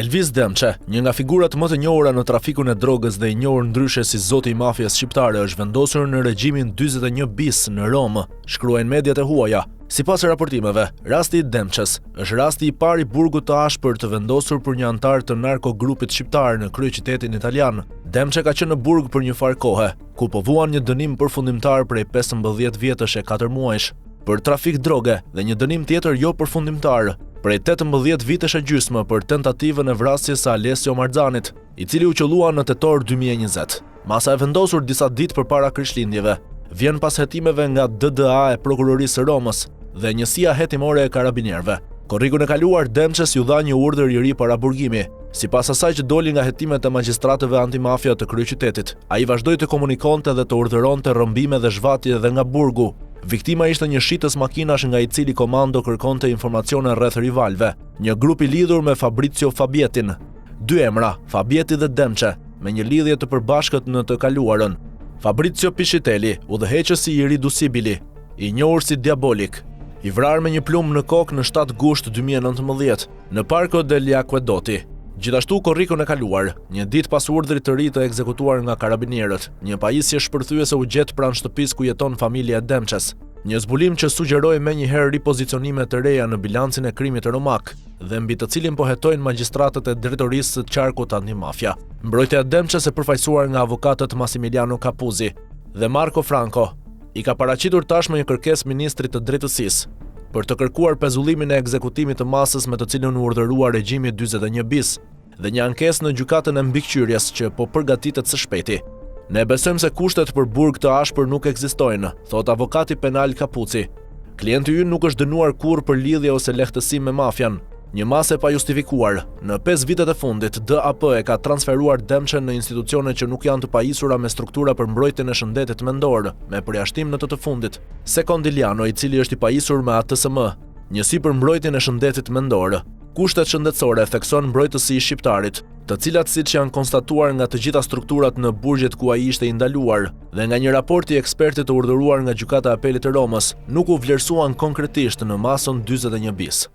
Elvis Demçe, një nga figurat më të njohura në trafikun e drogës dhe i njohur ndryshe si zoti i mafias shqiptare, është vendosur në regjimin 41 bis në Romë, shkruajnë mediat e huaja. Sipas raportimeve, rasti i Demçes është rasti i parë i burgut të ashpër të vendosur për një antar të narkogrupit shqiptar në kryeqytetin italian. Demçe ka qenë në burg për një farë kohe, ku po vuan një dënim përfundimtar prej 15 vjetësh e 4 muajsh për trafik droge dhe një dënim tjetër jo përfundimtar prej 18 vitesh e gjysmë për tentativën e vrasjes së Alessio Marzanit, i cili u qellua në tetor 2020. Masa e vendosur disa ditë përpara Krishtlindjeve vjen pas hetimeve nga DDA e prokurorisë së Romës dhe njësia hetimore e karabinierëve. Korrikun e kaluar, Demçes ju dha një urdhër i ri para burgimi. Sipas asaj që doli nga hetimet e magjistratëve antimafia të kryeqytetit, ai vazhdoi të komunikonte dhe të urdhëronte rrëmbime dhe zhvatje edhe nga burgu. Viktima ishte një shitës makinash nga i cili komando kërkonte informacione rreth rivalve, një grup i lidhur me Fabrizio Fabietin. Dy emra, Fabieti dhe Demçe, me një lidhje të përbashkët në të kaluarën. Fabrizio Piscitelli, udhëheqësi i Ridusibili, i njohur si Diabolik, i vrarë me një plumë në kokë në 7 gusht 2019 në Parco degli Acquedotti. Gjithashtu korrikun e kaluar, një ditë pas urdhrit të ri të ekzekutuar nga karabinierët, një pajisje shpërthyese u gjet pranë shtëpisë ku jeton familja e Demçes. Një zbulim që sugjeroi menjëherë ripozicionime të reja në bilancin e krimit të Romak dhe mbi të cilin po hetojnë magjistratët e drejtorisë së qarkut antimafia. Mbrojtja e Demçes e përfaqësuar nga avokatët Massimiliano Capuzzi dhe Marco Franco i ka paraqitur tashmë një kërkesë ministrit të drejtësisë për të kërkuar pezullimin e ekzekutimit të masës me të cilën u urdhërua regjimi 41 bis dhe një ankesë në gjykatën e mbikëqyrjes që po përgatitet së shpejti. Ne besojmë se kushtet për burg të ashpër nuk ekzistojnë, thot avokati penal Capuzzi. Klienti ynë nuk është dënuar kurrë për lidhje ose lehtësim me mafian. Një masë e pa justifikuar. Në 5 vitet e fundit, DAP e ka transferuar Demçen në institucione që nuk janë të pajisura me struktura për mbrojtjen e shëndetit mendor, me përjashtim në të fundit. Secondiliano, i cili është i pajisur me ATSM, njësi për mbrojtjen e shëndetit mendor. Kushtet shëndetësore thekson mbrojtësi i shqiptarit, të cilat siç janë konstatuar nga të gjitha strukturat në burgjet ku ai ishte i ndaluar dhe nga një raport i ekspertit të urdhëruar nga Gjykata e Apelit të Romës, nuk u vlerësuan konkretisht në masën 41 bis.